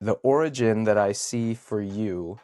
the origin that I see for you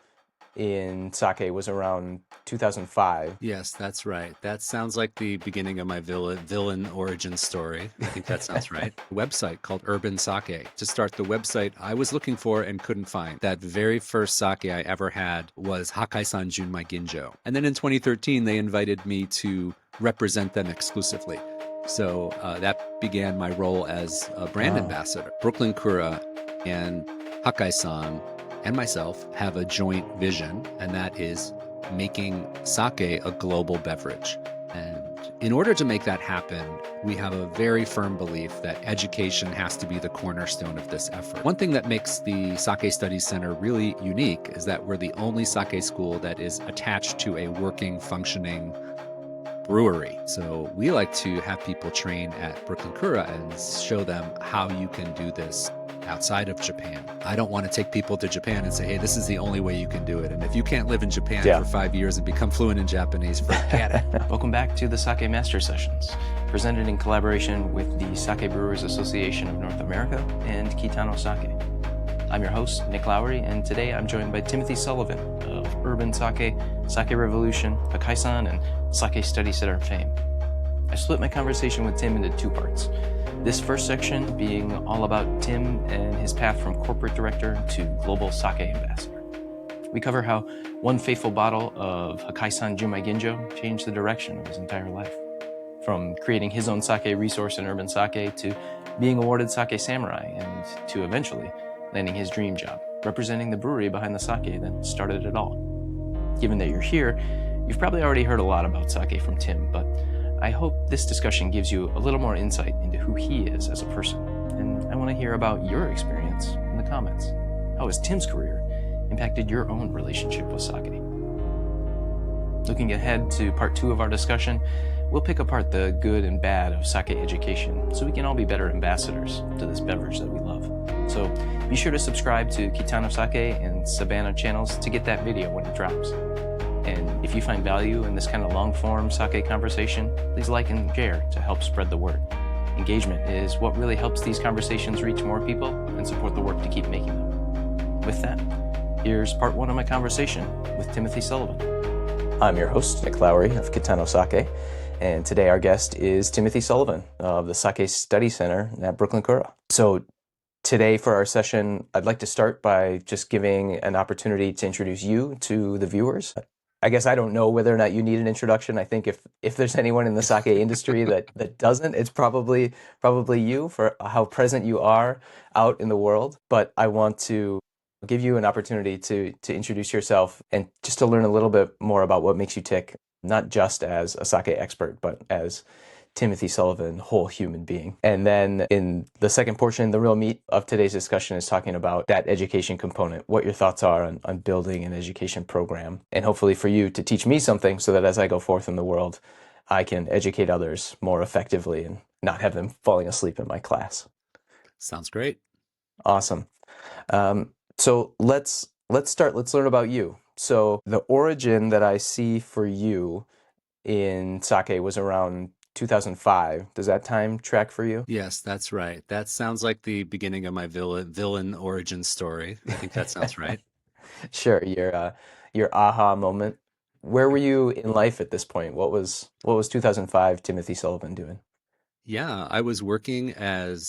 in sake was around 2005. Yes, that's right. That sounds like the beginning of my villain origin story. I think that sounds right. A website called Urban Sake. To start the website I was looking for and couldn't find. That very first sake I ever had was Hakkaisan Junmai Ginjo. And then in 2013, they invited me to represent them exclusively. So that began my role as a brand Oh, ambassador. Brooklyn Kura and Hakkaisan and myself have a joint vision, and that is making sake a global beverage. And in order to make that happen, we have a very firm belief that education has to be the cornerstone of this effort. One thing that makes the Sake Studies Center really unique is that we're the only sake school that is attached to a working, functioning brewery. So we like to have people train at Brooklyn Kura and show them how you can do this outside of Japan. I don't want to take people to Japan and say, hey, this is the only way you can do it. And if you can't live in Japan yeah. for 5 years and become fluent in Japanese, forget it. Welcome back to the Sake Master Sessions, presented in collaboration with the Sake Brewers Association of North America and Kitano Sake. I'm your host, Nick Lowry, and today I'm joined by Timothy Sullivan of Urban Sake, Sake Revolution, Hakkaisan, and Sake Study Center fame. I split my conversation with Tim into two parts. This first section being all about Tim and his path from corporate director to global sake ambassador. We cover how one faithful bottle of Hakkaisan Junmai Ginjo changed the direction of his entire life. From creating his own sake resource in Urban Sake to being awarded Sake Samurai and to eventually landing his dream job, representing the brewery behind the sake that started it all. Given that you're here, you've probably already heard a lot about sake from Tim, but I hope this discussion gives you a little more insight into who he is as a person. And I want to hear about your experience in the comments. How has Tim's career impacted your own relationship with sake? Looking ahead to part 2 of our discussion, we'll pick apart the good and bad of sake education so we can all be better ambassadors to this beverage that we love. So be sure to subscribe to Kitano Sake and SBANA channels to get that video when it drops. And if you find value in this kind of long-form sake conversation, please like and share to help spread the word. Engagement is what really helps these conversations reach more people and support the work to keep making them. With that, here's part 1 of my conversation with Timothy Sullivan. I'm your host, Nick Lowry of Kitano Sake, and today our guest is Timothy Sullivan of the Sake Study Center at Brooklyn Kura. So today for our session, I'd like to start by just giving an opportunity to introduce you to the viewers. I guess I don't know whether or not you need an introduction. I think if there's anyone in the sake industry that doesn't, it's probably you for how present you are out in the world. But I want to give you an opportunity to introduce yourself and just to learn a little bit more about what makes you tick, not just as a sake expert, but as Timothy Sullivan, whole human being. And then in the second portion, the real meat of today's discussion is talking about that education component, what your thoughts are on building an education program, and hopefully for you to teach me something so that as I go forth in the world, I can educate others more effectively and not have them falling asleep in my class. Sounds great. Awesome. So let's start. Let's learn about you. So the origin that I see for you in sake was around 2005. Does that time track for you? Yes, that's right. That sounds like the beginning of my villain origin story. I think that sounds right. Sure, your aha moment. Where were you in life at this point? What was 2005 Timothy Sullivan doing? Yeah, I was working at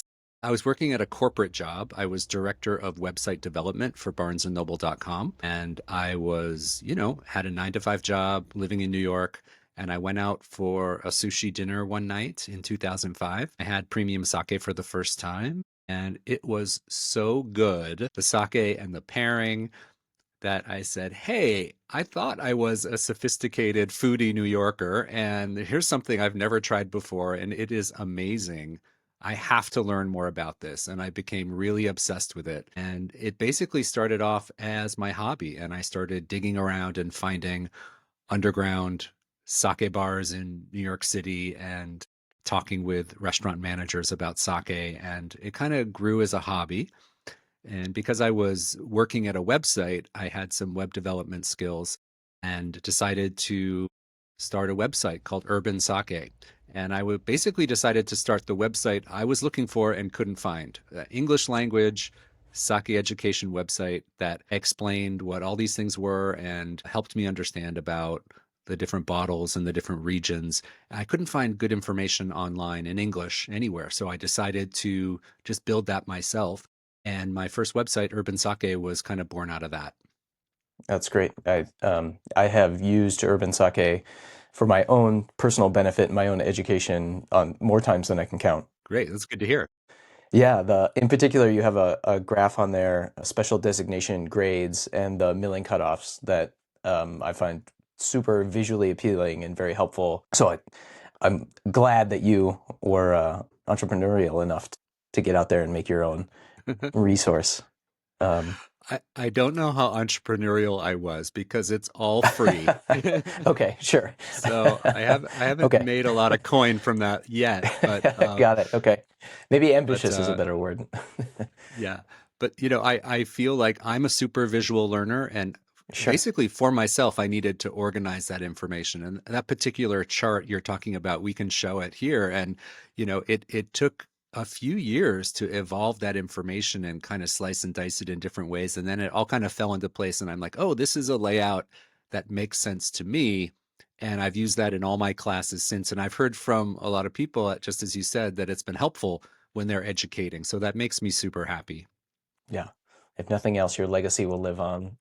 a corporate job. I was director of website development for barnesandnoble.com. And I was, had a 9 to 5 job living in New York. And I went out for a sushi dinner one night in 2005. I had premium sake for the first time. And it was so good, the sake and the pairing, that I said, hey, I thought I was a sophisticated foodie New Yorker, and here's something I've never tried before, and it is amazing. I have to learn more about this. And I became really obsessed with it. And it basically started off as my hobby. And I started digging around and finding underground sake bars in New York City and talking with restaurant managers about sake. And it kind of grew as a hobby. And because I was working at a website, I had some web development skills and decided to start a website called Urban Sake. And I basically decided to start the website I was looking for and couldn't find. English language, sake education website that explained what all these things were and helped me understand about the different bottles and the different regions. I couldn't find good information online in English anywhere, so I decided to just build that myself. And my first website, Urban Sake, was kind of born out of that. That's great. I have used Urban Sake for my own personal benefit, my own education on more times than I can count. Great, that's good to hear. Yeah, the in particular, you have a graph on there, a special designation grades, and the milling cutoffs that I find super visually appealing and very helpful. So I'm glad that you were entrepreneurial enough to get out there and make your own resource. Um, I don't know how entrepreneurial I was because it's all free. okay, sure. So I haven't Okay. made a lot of coin from that yet, Got it. Okay. Maybe but ambitious is a better word. yeah. But I feel like I'm a super visual learner, and Sure. basically for myself, I needed to organize that information. And that particular chart you're talking about, we can show it here. And it took a few years to evolve that information and kind of slice and dice it in different ways. And then it all kind of fell into place. And I'm like, oh, this is a layout that makes sense to me. And I've used that in all my classes since. And I've heard from a lot of people, just as you said, that it's been helpful when they're educating. So that makes me super happy. Yeah. If nothing else, your legacy will live on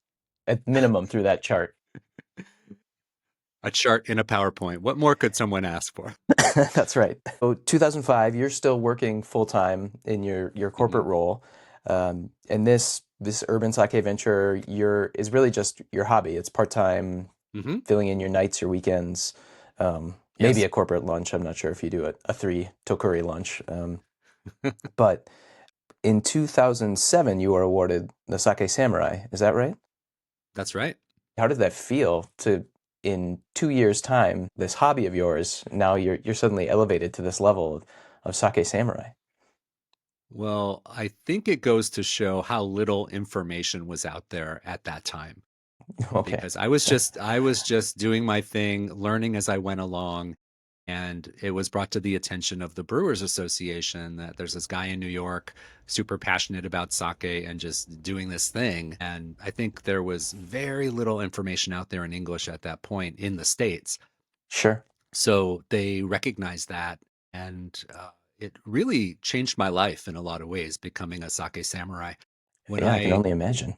at minimum through that chart. A chart in a PowerPoint. What more could someone ask for? That's right. So 2005, you're still working full time in your Hmm. corporate role, and this urban sake venture is really just your hobby. It's part time, Hmm. filling in your nights, your weekends, maybe Yes. a corporate lunch. I'm not sure if you do a three tokuri lunch, but in 2007, you were awarded the Sake Samurai. Is that right? That's right. How did that feel to, in 2 years' time, this hobby of yours, now you're suddenly elevated to this level of Sake Samurai? Well, I think it goes to show how little information was out there at that time, Okay. because I was just doing my thing, learning as I went along, and it was brought to the attention of the Brewers Association that there's this guy in New York super passionate about sake and just doing this thing. And I think there was very little information out there in English at that point in the States. Sure. So they recognized that, and it really changed my life in a lot of ways, becoming a sake samurai. When Yeah, I can I only imagine.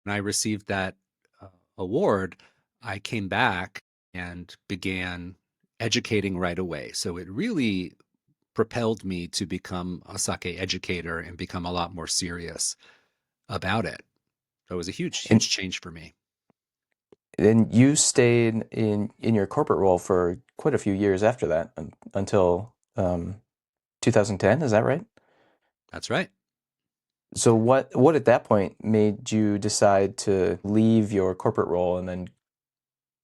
when I received that uh, award, I came back and began educating right away. So it really propelled me to become a sake educator and become a lot more serious about it. So it was a huge, And huge change for me. and you stayed in your corporate role for quite a few years after that, until 2010, is that right? That's right. So what at that point made you decide to leave your corporate role, and then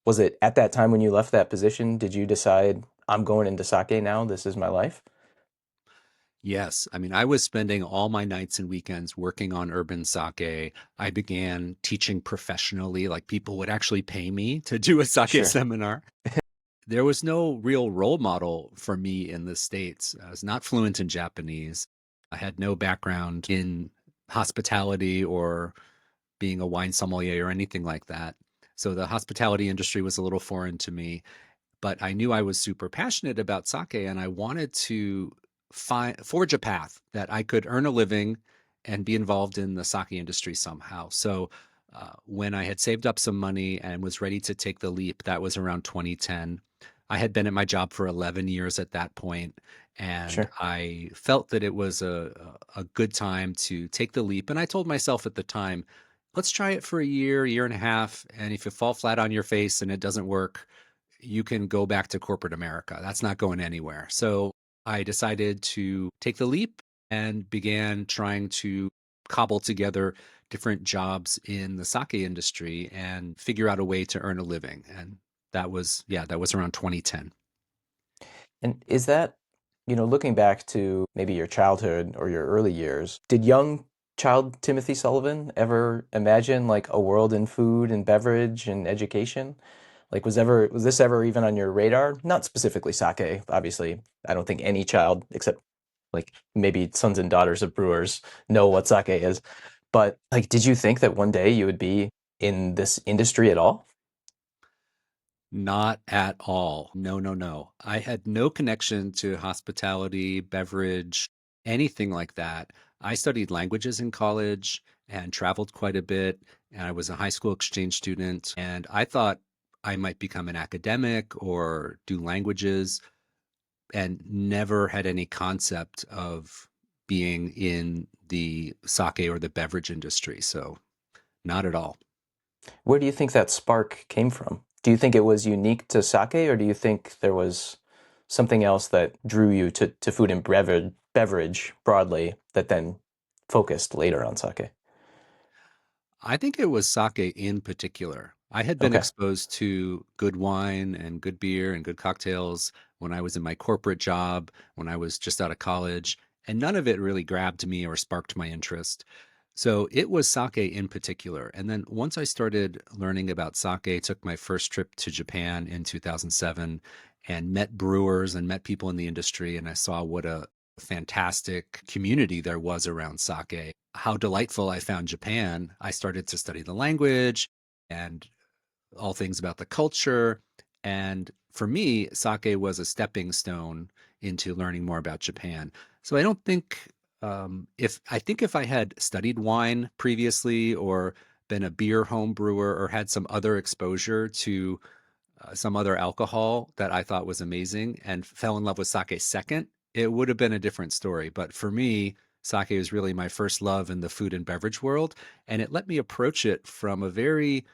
was it at that time when you left that position, did you decide I'm going into sake now, this is my life? Yes. I mean, I was spending all my nights and weekends working on urban sake. I began teaching professionally, like people would actually pay me to do a sake Sure. seminar. There was no real role model for me in the States. I was not fluent in Japanese. I had no background in hospitality or being a wine sommelier or anything like that. So the hospitality industry was a little foreign to me, but I knew I was super passionate about sake and I wanted to forge a path that I could earn a living and be involved in the sake industry somehow. So when I had saved up some money and was ready to take the leap, that was around 2010. I had been at my job for 11 years at that point, and Sure. I felt that it was a good time to take the leap. And I told myself at the time, let's try it for a year, year and a half. And if you fall flat on your face and it doesn't work, you can go back to corporate America. That's not going anywhere. So I decided to take the leap and began trying to cobble together different jobs in the sake industry and figure out a way to earn a living. And that was around 2010. And is that, looking back to maybe your childhood or your early years, did young child Timothy Sullivan ever imagine like a world in food and beverage and education? Like was this ever even on your radar? Not specifically sake, obviously. I don't think any child except like maybe sons and daughters of brewers know what sake is. But like, did you think that one day you would be in this industry at all? Not at all. No, no, no. I had no connection to hospitality, beverage, anything like that. I studied languages in college and traveled quite a bit. And I was a high school exchange student. And I thought I might become an academic or do languages, and never had any concept of being in the sake or the beverage industry. So, not at all. Where do you think that spark came from? Do you think it was unique to sake, or do you think there was something else that drew you to food and beverage broadly that then focused later on sake? I think it was sake in particular. I had been Okay. exposed to good wine and good beer and good cocktails when I was in my corporate job, when I was just out of college, and none of it really grabbed me or sparked my interest. So it was sake in particular. And then once I started learning about sake, took my first trip to Japan in 2007 and met brewers and met people in the industry. And I saw what a fantastic community there was around sake, how delightful I found Japan. I started to study the language and all things about the culture. And for me, sake was a stepping stone into learning more about Japan. So I don't think if I think if I had studied wine previously or been a beer home brewer or had some other exposure to some other alcohol that I thought was amazing and fell in love with sake second, it would have been a different story. But for me, sake is really my first love in the food and beverage world, and it let me approach it from a very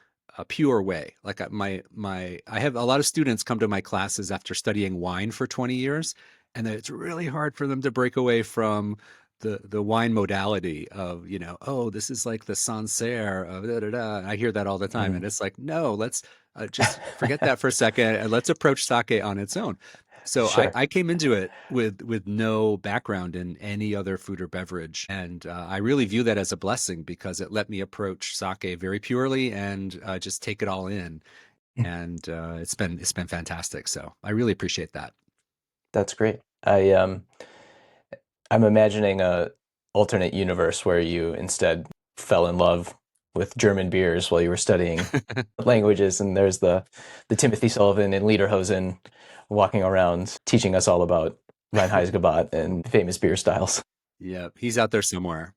pure way. Like I have a lot of students come to my classes after studying wine for 20 years, and it's really hard for them to break away from the wine modality of, oh, this is like the Sancerre of da da da. I hear that all the time, Mm. and it's like, no, let's just forget that for a second and let's approach sake on its own. So Sure. I came into it with no background in any other food or beverage, and I really view that as a blessing because it let me approach sake very purely and just take it all in. And it's been fantastic. So I really appreciate that. That's great. I'm imagining a alternate universe where you instead fell in love with German beers while you were studying languages, and there's the Timothy Sullivan and Lederhosen walking around teaching us all about Reinheitsgebot and famous beer styles. Yeah, he's out there somewhere.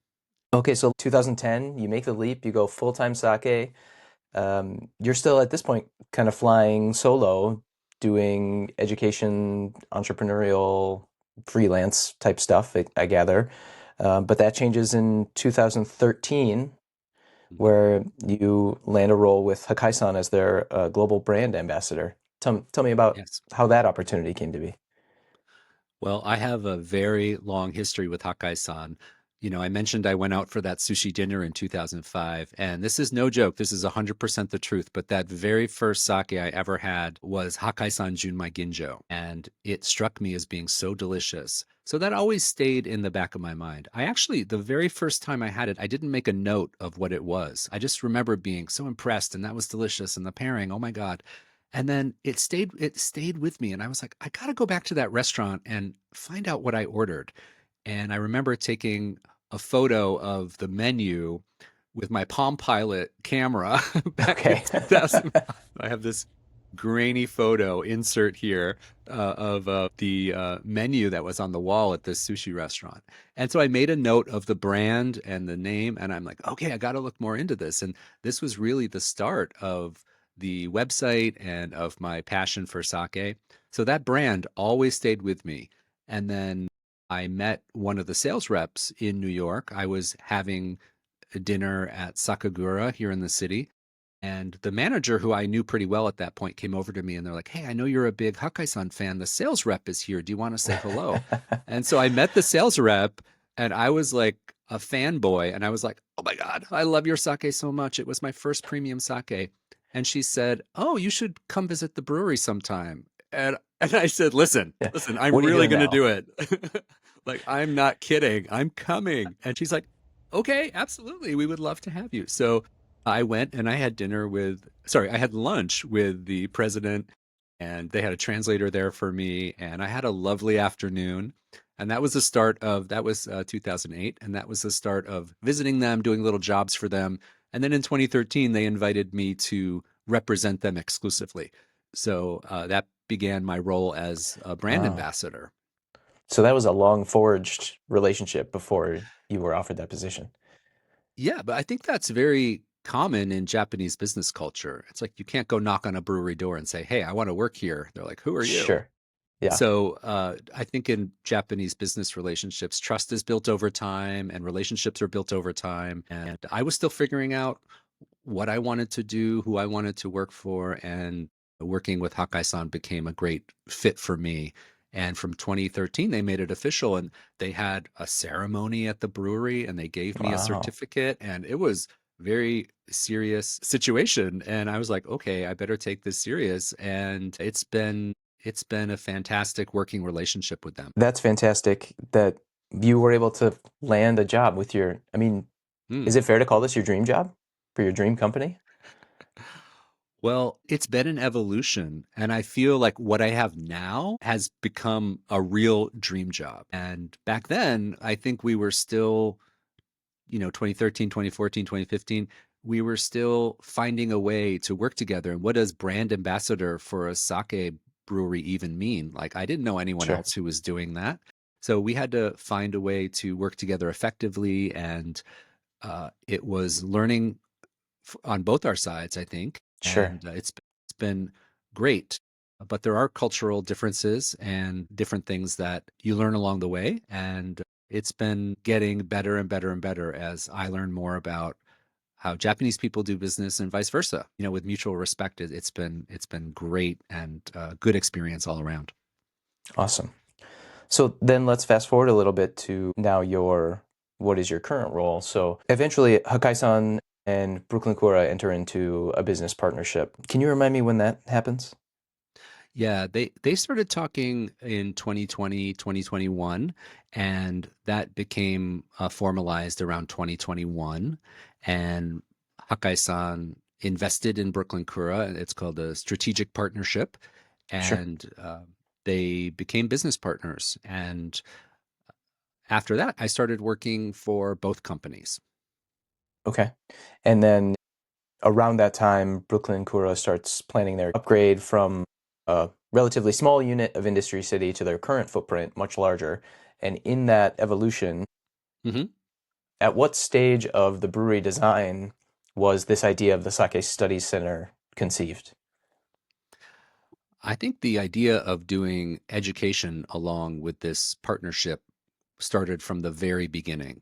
Okay, so 2010, you make the leap, you go full-time sake. You're still at this point kind of flying solo, doing education, entrepreneurial, freelance type stuff, I gather. But that changes in 2013, Mhm. where you land a role with Hakkaisan as their global brand ambassador. Tell me about Yes. how that opportunity came to be. Well, I have a very long history with Hakkaisan. I mentioned I went out for that sushi dinner in 2005, and this is no joke. This is 100% the truth. But that very first sake I ever had was Hakkaisan Junmai Ginjo, and it struck me as being so delicious. So that always stayed in the back of my mind. I actually, the very first time I had it, I didn't make a note of what it was. I just remember being so impressed, and that was delicious, and the pairing, oh my God. And then it stayed with me, and I was like, I gotta go back to that restaurant and find out what I ordered. And I remember taking a photo of the menu with my Palm Pilot camera back in Okay. 2005. I have this grainy photo insert here of the menu that was on the wall at this sushi restaurant. And so I made a note of the brand and the name, and I'm like, okay, I got to look more into this. And this was really the start of the website and of my passion for sake. So that brand always stayed with me. And then I met one of the sales reps in New York. I was having a dinner at Sakagura here in the city. And the manager, who I knew pretty well at that point, came over to me and they're like, hey, I know you're a big Hakkaisan fan. The sales rep is here. Do you want to say hello? And so I met the sales rep and I was like a fanboy. And I was like, oh my God, I love your sake so much. It was my first premium sake. And she said, oh, you should come visit the brewery sometime. And I said, Yeah. listen, I'm What are you really doing going to now? do it. Like, I'm not kidding. I'm coming. And she's like, okay, absolutely. We would love to have you. So I went and I had lunch with the president, and they had a translator there for me. And I had a lovely afternoon. And that was the start of that was 2008, and that was the start of visiting them, doing little jobs for them. And then in 2013, they invited me to represent them exclusively. So that began my role as a brand Wow. ambassador. So that was a long forged relationship before you were offered that position. Yeah, but I think that's very common in Japanese business culture. It's like you can't go knock on a brewery door and say, "Hey, I want to work here." They're like, "Who are you?" Sure. Yeah. So I think in Japanese business relationships, trust is built over time and relationships are built over time. And I was still figuring out what I wanted to do, who I wanted to work for, and working with Hakkaisan became a great fit for me. And from 2013, they made it official and they had a ceremony at the brewery and they gave me a Wow. certificate and it was very serious situation. And I was like, okay, I better take this serious. And it's been a fantastic working relationship with them. That's fantastic that you were able to land a job with your, I mean, Hmm. is it fair to call this your dream job for your dream company? Well, it's been an evolution, and I feel like what I have now has become a real dream job. And back then, I think we were still, 2013, 2014, 2015, we were still finding a way to work together. And what does brand ambassador for a sake brewery even mean? Like, I didn't know anyone Sure. else who was doing that. So we had to find a way to work together effectively. And it was learning on both our sides, I think, Sure. and it's been great. But there are cultural differences and different things that you learn along the way, and it's been getting better and better and better as I learn more about how Japanese people do business and vice versa. With mutual respect, it's been great and good experience all around. Awesome. So then let's fast forward a little bit to now what is your current role? So eventually Hakkaisan and Brooklyn Kura enter into a business partnership. Can you remind me when that happens? Yeah, they started talking in 2020, 2021, and that became formalized around 2021. And Hakkaisan invested in Brooklyn Kura, and it's called a strategic partnership, Sure. and they became business partners. And after that, I started working for both companies. Okay. And then around that time, Brooklyn Kura starts planning their upgrade from a relatively small unit of Industry City to their current footprint, much larger. And in that evolution, hmm at what stage of the brewery design was this idea of the Sake Studies Center conceived? I think the idea of doing education along with this partnership started from the very beginning.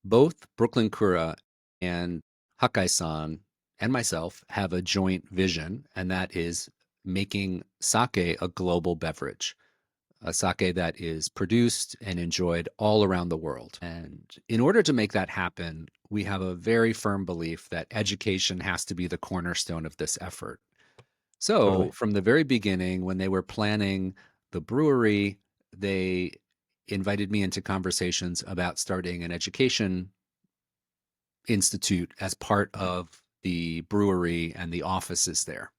Both Brooklyn Kura and Hakkaisan and myself have a joint vision, and that is making sake a global beverage, a sake that is produced and enjoyed all around the world. And in order to make that happen, we have a very firm belief that education has to be the cornerstone of this effort. So, Totally. from the very beginning, when they were planning the brewery, they invited me into conversations about starting an education institute as part of the brewery and the offices there.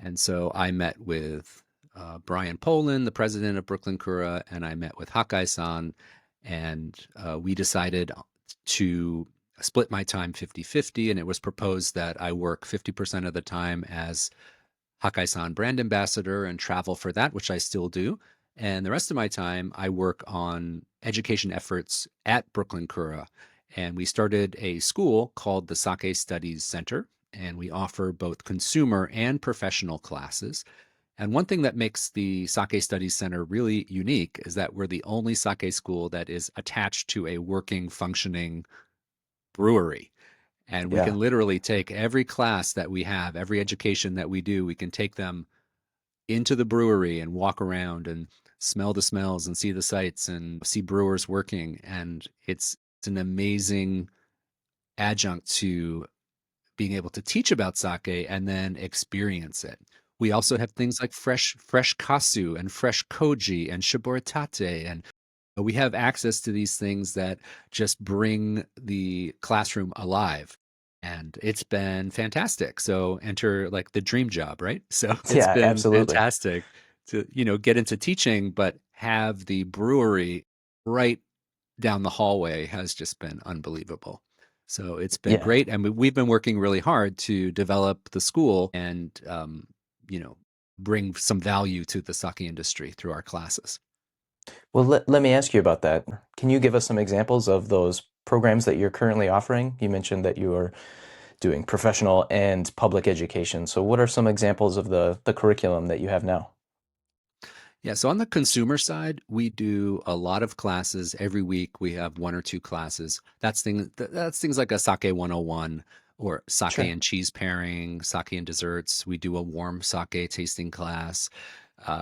And so I met with Brian Poland, the president of Brooklyn Kura, and I met with Hakkaisan, and we decided to split my time 50-50. And it was proposed that I work 50% of the time as Hakkaisan brand ambassador and travel for that, which I still do. And the rest of my time, I work on education efforts at Brooklyn Kura. And we started a school called the Sake Studies Center, and we offer both consumer and professional classes. And one thing that makes the Sake Studies Center really unique is that we're the only sake school that is attached to a working, functioning brewery. And we Yeah. can literally take every class that we have, every education that we do, we can take them into the brewery and walk around and smell the smells and see the sights and see brewers working. And it's an amazing adjunct to being able to teach about sake and then experience it. We also have things like fresh kasu and fresh koji and shiboritate, and we have access to these things that just bring the classroom alive. And it's been fantastic. So enter like the dream job, right? So it's Yeah, been absolutely. fantastic to, get into teaching, but have the brewery right down the hallway has just been unbelievable. So it's been Yeah. great. And we've been working really hard to develop the school and, you know, bring some value to the sake industry through our classes. Well, let me ask you about that. Can you give us some examples of those programs that you're currently offering? You mentioned that you are doing professional and public education. So what are some examples of the curriculum that you have now? Yeah, so on the consumer side, we do a lot of classes every week. We have one or two classes. That's things like a sake 101 or sake Sure. and cheese pairing, sake and desserts. We do a warm sake tasting class.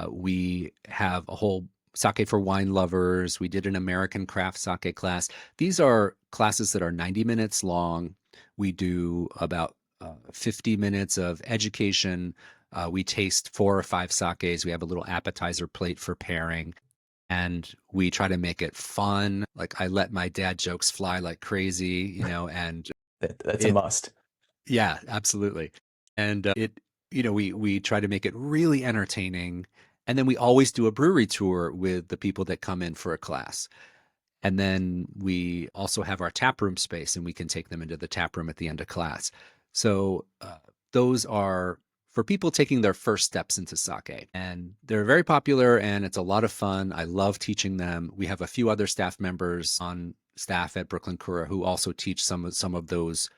We have a whole sake for wine lovers. We did an American craft sake class. These are classes that are 90 minutes long. We do about 50 minutes of education. We taste four or five sakes. We have a little appetizer plate for pairing, and we try to make it fun. Like I let my dad jokes fly like crazy, and That's a it, must. yeah, absolutely. And we try to make it really entertaining. And then we always do a brewery tour with the people that come in for a class. And then we also have our tap room space, and we can take them into the tap room at the end of class. So those are for people taking their first steps into sake. And they're very popular, and it's a lot of fun. I love teaching them. We have a few other staff members on staff at Brooklyn Kura who also teach some of those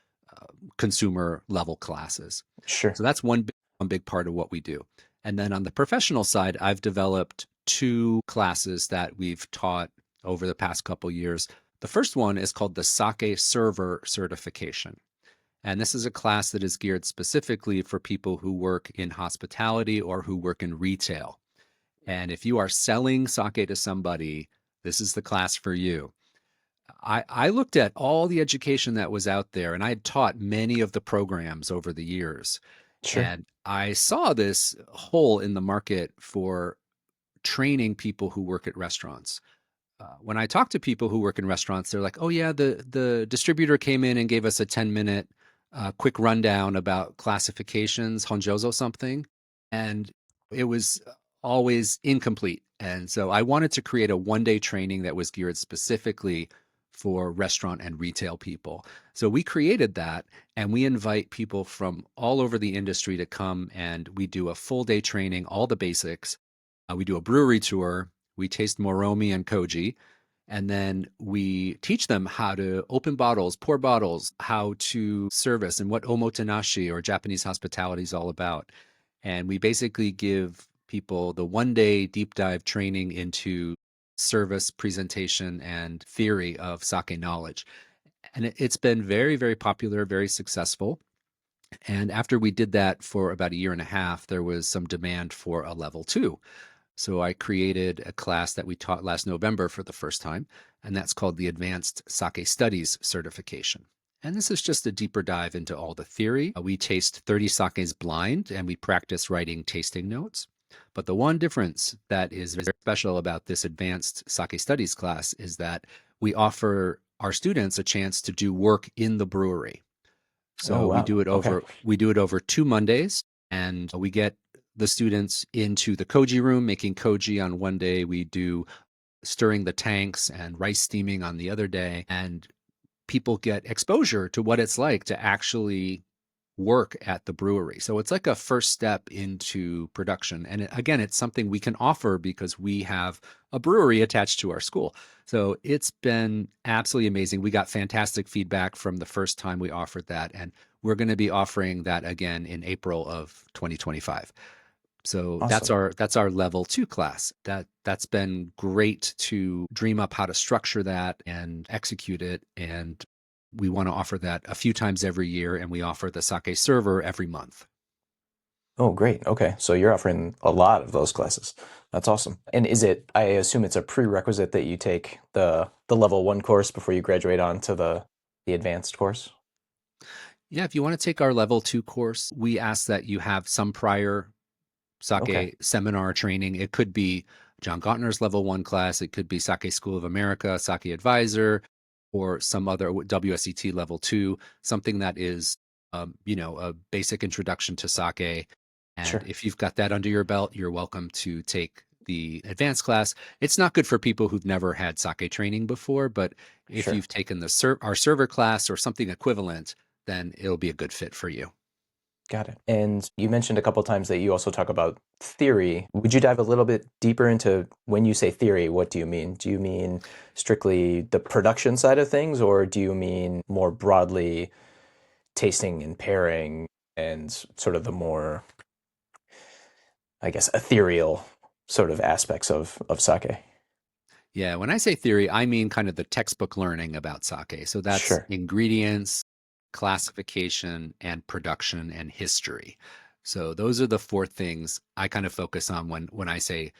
consumer level classes. Sure. So that's one big part of what we do. And then on the professional side, I've developed two classes that we've taught over the past couple years. The first one is called the Sake Server Certification. And this is a class that is geared specifically for people who work in hospitality or who work in retail. And if you are selling sake to somebody, this is the class for you. I looked at all the education that was out there, and I had taught many of the programs over the years. Sure. And I saw this hole in the market for training people who work at restaurants. When I talk to people who work in restaurants, they're like, "Oh yeah, the distributor came in and gave us a 10-minute quick rundown about classifications, honjozo something," and it was always incomplete. And so I wanted to create a one-day training that was geared specifically for restaurant and retail people. So we created that, and we invite people from all over the industry to come, and we do a full day training, all the basics. We do a brewery tour. We taste moromi and koji, and then we teach them how to open bottles, pour bottles, how to service, and what omotenashi or Japanese hospitality is all about. And we basically give people the one day deep dive training into service, presentation, and theory of sake knowledge. And it's been very, very popular, very successful. And after we did that for about a year and a half, there was some demand for a level two. So I created a class that we taught last November for the first time, and that's called the Advanced Sake Studies Certification. And this is just a deeper dive into all the theory. We taste 30 sakes blind, and we practice writing tasting notes. But the one difference that is very special about this Advanced Sake Studies class is that we offer our students a chance to do work in the brewery. Oh, So we wow. do it Okay. over 2 Mondays, and we get the students into the koji room making koji on one day. We do stirring the tanks and rice steaming on the other day, and people get exposure to what it's like to actually work at the brewery. So it's like a first step into production. And again, it's something we can offer because we have a brewery attached to our school. So it's been absolutely amazing. We got fantastic feedback from the first time we offered that. And we're going to be offering that again in April of 2025. So that's Awesome. our level two class. That's been great to dream up how to structure that and execute it. And we want to offer that a few times every year, and we offer the sake server every month. Oh, great. Okay. So you're offering a lot of those classes. That's awesome. And I assume it's a prerequisite that you take the level one course before you graduate on to the advanced course? Yeah, if you want to take our level two course, we ask that you have some prior Okay. sake seminar training. It could be John Gottner's level one class, it could be Sake School of America, Sake Advisor, or some other WSET level two, something that is, a basic introduction to sake. And Sure. if you've got that under your belt, you're welcome to take the advanced class. It's not good for people who've never had sake training before, but if Sure. you've taken our server class or something equivalent, then it'll be a good fit for you. Got it. And you mentioned a couple times that you also talk about theory. Would you dive a little bit deeper into when you say theory, what do you mean? Do you mean strictly the production side of things, or do you mean more broadly tasting and pairing and sort of the more, I guess, ethereal sort of aspects of sake? Yeah, when I say theory, I mean kind of the textbook learning about sake. So that's Sure. ingredients, classification, and production and history. So those are the four things I kind of focus on when I say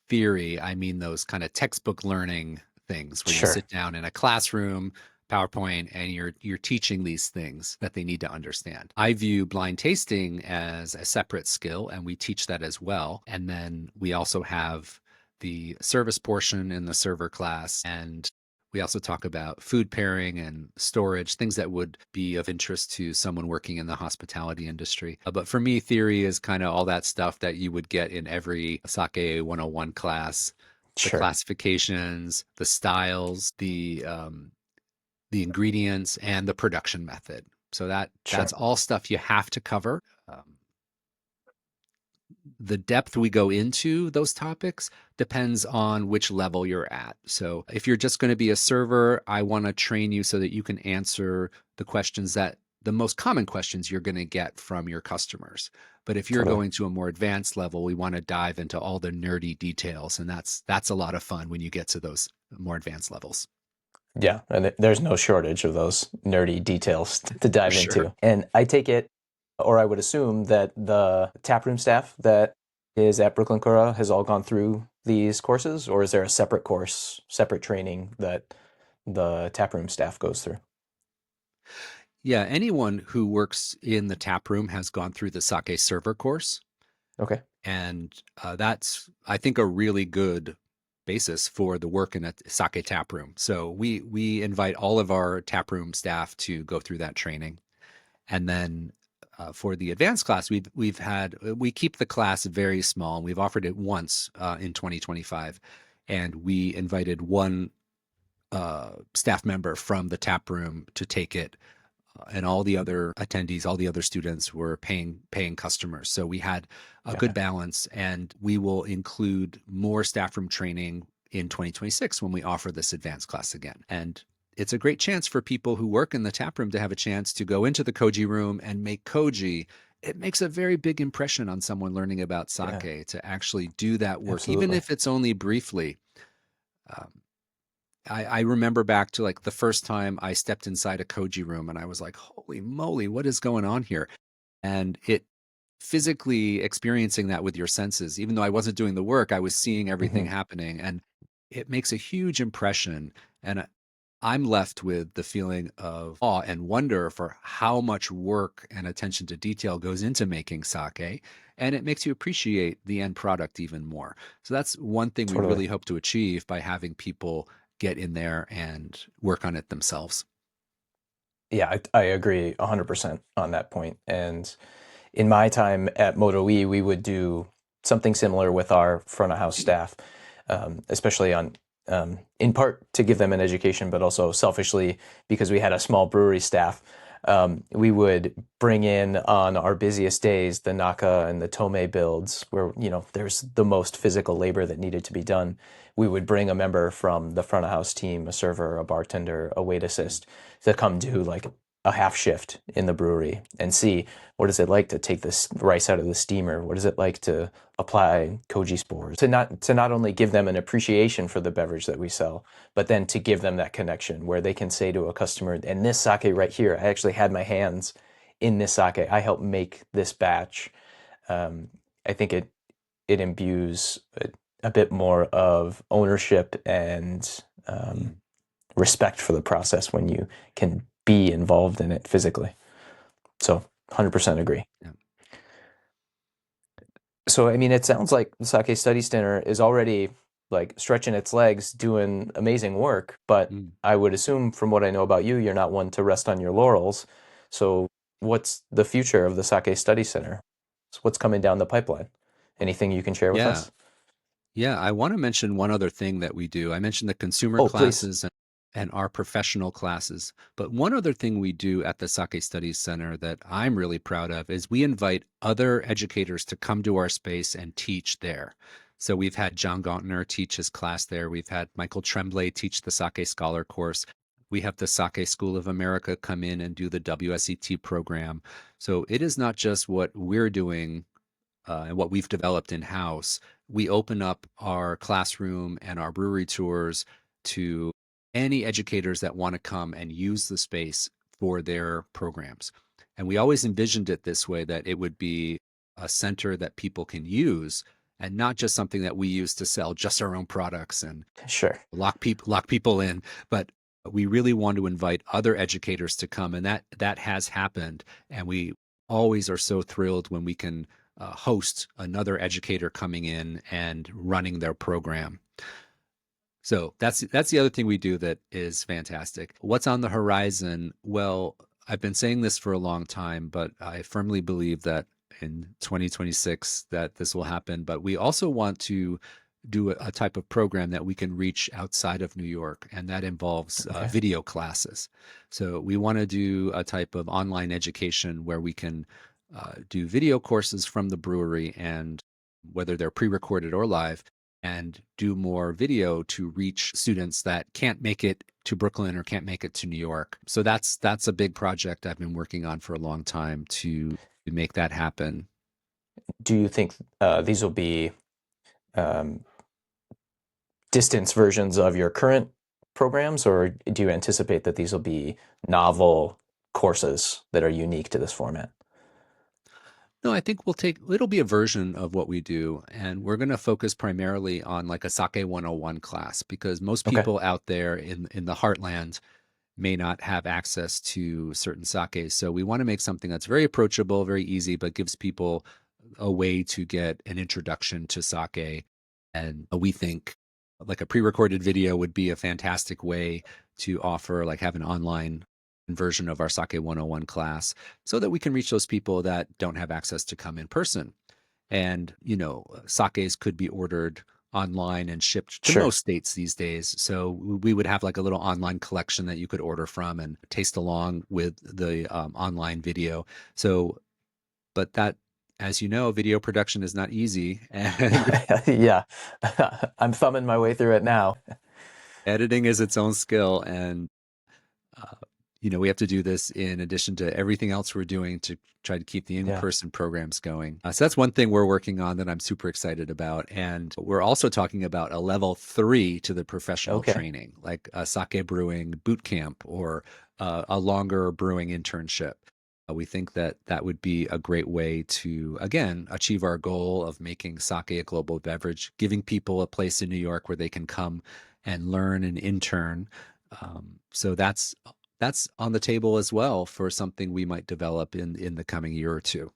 theory. I mean those kind of textbook learning things where you Sure. sit down in a classroom, PowerPoint, and you're teaching these things that they need to understand. I view blind tasting as a separate skill, and we teach that as well. And then we also have the service portion in the server class. And we also talk about food pairing and storage, things that would be of interest to someone working in the hospitality industry. But for me, theory is kind of all that stuff that you would get in every Sake 101 class, the Sure. classifications, the styles, the ingredients, and the production method. So that's Sure. all stuff you have to cover. The depth we go into those topics depends on which level you're at. So if you're just going to be a server, I want to train you so that you can answer the most common questions you're going to get from your customers. But if you're Totally. going to a more advanced level, we want to dive into all the nerdy details, and that's a lot of fun when you get to those more advanced levels. Yeah, and there's no shortage of those nerdy details to For dive sure. into. And I take it, or I would assume that the taproom staff that is at Brooklyn Kura has all gone through these courses, or is there a separate course, separate training that the taproom staff goes through? Yeah, anyone who works in the tap room has gone through the sake server course. Okay. And that's, I think, a really good basis for the work in a sake tap room. So we invite all of our tap room staff to go through that training, and then for the advanced class, we keep the class very small. We've offered it once in 2025, and we invited one staff member from the tap room to take it, and all the other attendees, all the other students were paying customers. So we had a Got good it. balance, and we will include more staff room training in 2026 when we offer this advanced class again. And it's a great chance for people who work in the tap room to have a chance to go into the koji room and make koji. It makes a very big impression on someone learning about Yeah, sake to actually do that work, even absolutely. if it's only briefly. Um, I remember back to like the first time I stepped inside a koji room and I was like, holy moly, what is going on here? And it physically experiencing that with your senses, even though I wasn't doing the work, I was seeing everything Hmm. happening. And it makes a huge impression. And I'm left with the feeling of awe and wonder for how much work and attention to detail goes into making sake. And it makes you appreciate the end product even more. So that's one thing we Totally. really hope to achieve by having people get in there and work on it themselves. Yeah, I agree 100% on that point. And in my time at Moto E, we would do something similar with our front of house staff, especially in part to give them an education, but also selfishly because we had a small brewery staff. We would bring in on our busiest days the Naka and the Tome builds where, there's the most physical labor that needed to be done. We would bring a member from the front of house team, a server, a bartender, a wait assist, to come do like a half shift in the brewery and see what is it like to take this rice out of the steamer? What is it like to apply koji spores? To not only give them an appreciation for the beverage that we sell, but then to give them that connection where they can say to a customer, and this sake right here, I actually had my hands in this sake. I helped make this batch. I think it imbues a bit more of ownership and Mm, respect for the process when you can be involved in it physically. So 100% agree. yeah. So, I mean, it sounds like the Sake Study Center is already like stretching its legs, doing amazing work. But Mm. I would assume from what I know about you, you're not one to rest on your laurels. So, what's the future of the Sake Study Center? What's coming down the pipeline? Anything you can share with Yeah. us? Yeah, I want to mention one other thing that we do. I mentioned the consumer Oh, please. classes and our professional classes. But one other thing we do at the Sake Studies Center that I'm really proud of is we invite other educators to come to our space and teach there. So we've had John Gauntner teach his class there. We've had Michael Tremblay teach the Sake Scholar course. We have the Sake School of America come in and do the WSET program. So it is not just what we're doing and what we've developed in house. We open up our classroom and our brewery tours to any educators that want to come and use the space for their programs. And we always envisioned it this way, that it would be a center that people can use and not just something that we use to sell just our own products and Sure. lock people in, but we really want to invite other educators to come, and that has happened. And we always are so thrilled when we can host another educator coming in and running their program. So that's the other thing we do that is fantastic. What's on the horizon? Well, I've been saying this for a long time, but I firmly believe that in 2026 that this will happen. But we also want to do a type of program that we can reach outside of New York, and that involves Okay. video classes. So we want to do a type of online education where we can do video courses from the brewery, and whether they're pre-recorded or live, and do more video to reach students that can't make it to Brooklyn or can't make it to New York. So that's a big project I've been working on for a long time to make that happen. Do you think these will be um, distance versions of your current programs, or do you anticipate that these will be novel courses that are unique to this format? No, I think it'll be a version of what we do. And we're going to focus primarily on like a Sake 101 class, because most Okay. people out there in the heartland may not have access to certain sakes. So we want to make something that's very approachable, very easy, but gives people a way to get an introduction to sake. And we think like a pre-recorded video would be a fantastic way to offer, like have an online version of our Sake 101 class so that we can reach those people that don't have access to come in person. And, sakes could be ordered online and shipped to Sure. most states these days. So we would have like a little online collection that you could order from and taste along with the online video. So, but that, as you know, video production is not easy, and Yeah. I'm thumbing my way through it now. editing is its own skill. And uh, we have to do this in addition to everything else we're doing to try to keep the Yeah. in-person programs going. So that's one thing we're working on that I'm super excited about. And we're also talking about a level 3 to the professional Okay. training, like a sake brewing boot camp or a longer brewing internship. We think that that would be a great way to, again, achieve our goal of making sake a global beverage, giving people a place in New York where they can come and learn and intern. So that's on the table as well for something we might develop in the coming year or two.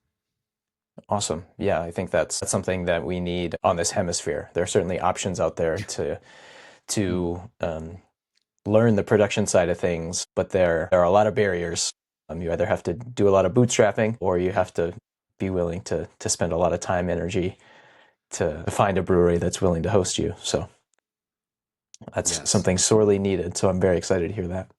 Awesome. Yeah, I think that's something that we need on this hemisphere. There are certainly options out there to learn the production side of things, but there are a lot of barriers. You either have to do a lot of bootstrapping, or you have to be willing to spend a lot of time, energy to find a brewery that's willing to host you. So that's Yes. something sorely needed. So I'm very excited to hear that.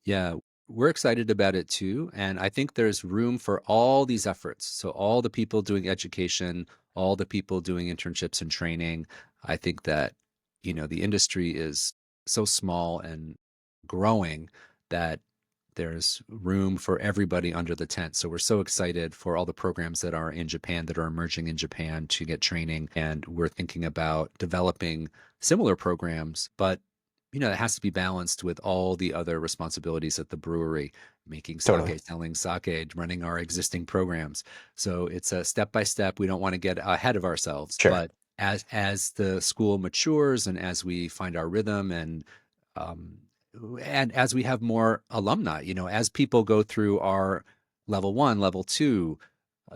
Yeah, we're excited about it too. And I think there's room for all these efforts. So all the people doing education, all the people doing internships and training. I think that, the industry is so small and growing that there's room for everybody under the tent. So we're so excited for all the programs that are in Japan, that are emerging in Japan, to get training. And we're thinking about developing similar programs, but it has to be balanced with all the other responsibilities at the brewery, making Totally. sake, selling sake, running our existing programs. So it's a step by step. We don't want to get ahead of ourselves, Sure. but as the school matures and as we find our rhythm, um, and as we have more alumni, as people go through our level 1, level 2,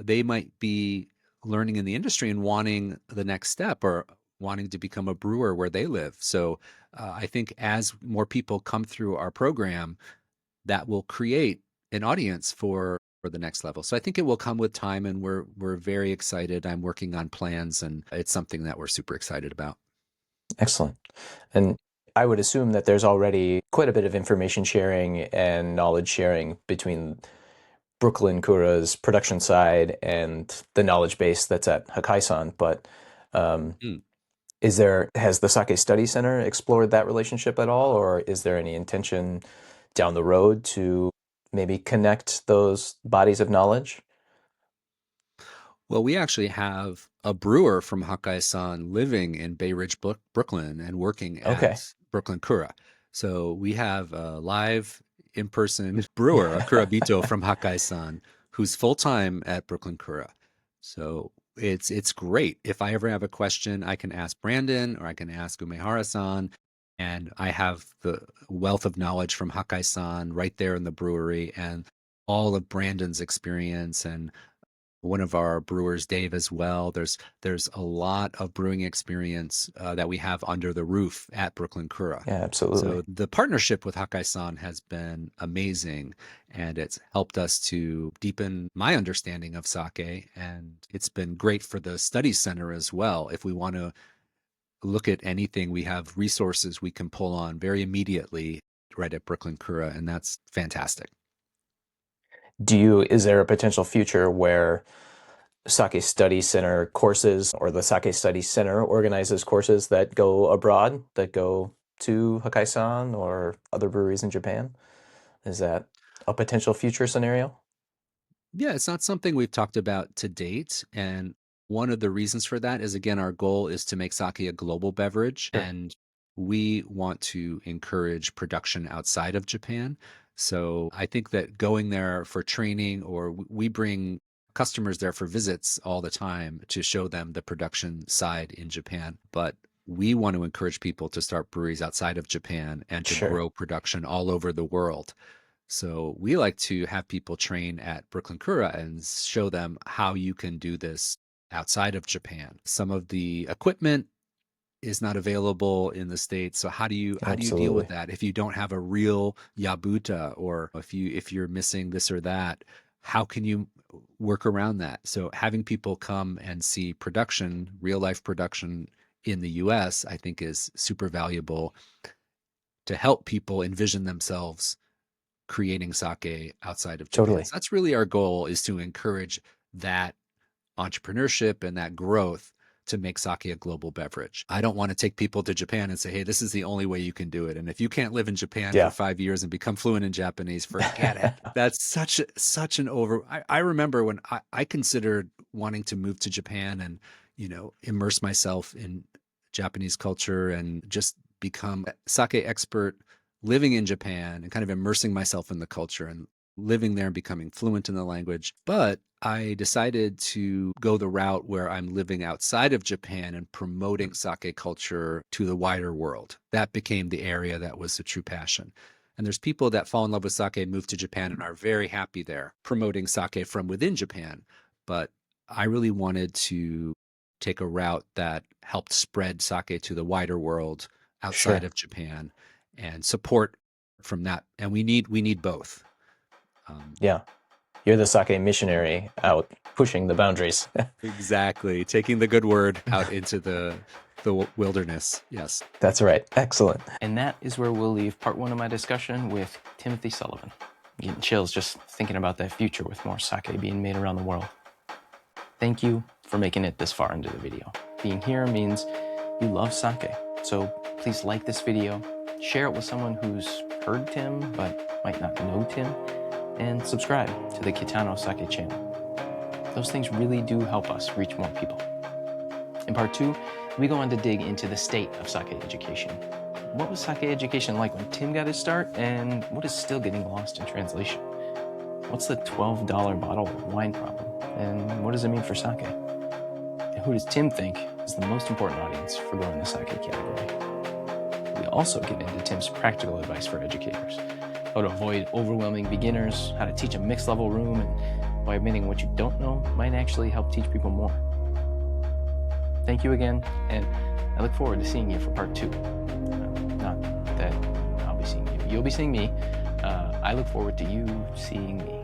they might be learning in the industry and wanting the next step, or wanting to become a brewer where they live. So I think as more people come through our program, that will create an audience for for the next level. So I think it will come with time, and we're very excited. I'm working on plans, and it's something that we're super excited about. Excellent. And I would assume that there's already quite a bit of information sharing and knowledge sharing between Brooklyn Kura's production side and the knowledge base that's at Hakkaisan. But Mm. has the Sake Study Center explored that relationship at all, or is there any intention down the road to maybe connect those bodies of knowledge? Well, we actually have a brewer from Hakkaisan living in Bay Ridge, Brooklyn, and working Okay. at Brooklyn Kura. So we have a live in-person brewer, a Kurabito from Hakkaisan, who's full-time at Brooklyn Kura. So it's great. If I ever have a question, I can ask Brandon or I can ask Umehara-san, and I have the wealth of knowledge from Hakkaisan right there in the brewery, and all of Brandon's experience, and one of our brewers, Dave, as well. There's a lot of brewing experience that we have under the roof at Brooklyn Kura. Yeah, absolutely. So the partnership with Hakkaisan has been amazing, and it's helped us to deepen my understanding of sake, and it's been great for the study center as well. If we want to look at anything, we have resources we can pull on very immediately right at Brooklyn Kura, and that's fantastic. Is there a potential future where Sake Study Center courses or the Sake Study Center organizes courses that go abroad, that go to Hakkaisan or other breweries in Japan? Is that a potential future scenario? Yeah, it's not something we've talked about to date. And one of the reasons for that is, again, our goal is to make sake a global beverage. Sure. And we want to encourage production outside of Japan. So I think that going there for training, or we bring customers there for visits all the time to show them the production side in Japan. But we want to encourage people to start breweries outside of Japan and to Sure. grow production all over the world. So we like to have people train at Brooklyn Kura and show them how you can do this outside of Japan. Some of the equipment is not available in the States. So how do you deal with Absolutely. that if you don't have a real yabuta, or if you're missing this or that? How can you work around that? So having people come and see production, real life production in the US, I think is super valuable to help people envision themselves creating sake outside of Japan. Totally. So that's really our goal, is to encourage that entrepreneurship and that growth to make sake a global beverage. I don't want to take people to Japan and say, hey, this is the only way you can do it. And if you can't live in Japan for Yeah. 5 years and become fluent in Japanese, forget it. That's such an I remember when I considered wanting to move to Japan and, immerse myself in Japanese culture and just become a sake expert, living in Japan and kind of immersing myself in the culture and living there and becoming fluent in the language. But I decided to go the route where I'm living outside of Japan and promoting sake culture to the wider world. That became the area that was a true passion. And there's people that fall in love with sake and move to Japan and are very happy there, promoting sake from within Japan. But I really wanted to take a route that helped spread sake to the wider world outside Sure. of Japan and support from that. And we need both. Yeah. You're the sake missionary out pushing the boundaries. Exactly. Taking the good word out into the wilderness. Yes. That's right. Excellent. And that is where we'll leave part one of my discussion with Timothy Sullivan. I'm getting chills just thinking about that future with more sake being made around the world. Thank you for making it this far into the video. Being here means you love sake. So please like this video, share it with someone who's heard Tim but might not know Tim, and subscribe to the Kitano Sake channel. Those things really do help us reach more people. In part two, we go on to dig into the state of sake education. What was sake education like when Tim got his start, and what is still getting lost in translation? What's the $12 bottle of wine problem, and what does it mean for sake? And who does Tim think is the most important audience for growing the sake category? We also get into Tim's practical advice for educators: how to avoid overwhelming beginners, how to teach a mixed level room, and why admitting what you don't know might actually help teach people more. Thank you again, and I look forward to seeing you for part two. Not that I'll be seeing you. You'll be seeing me. I look forward to you seeing me.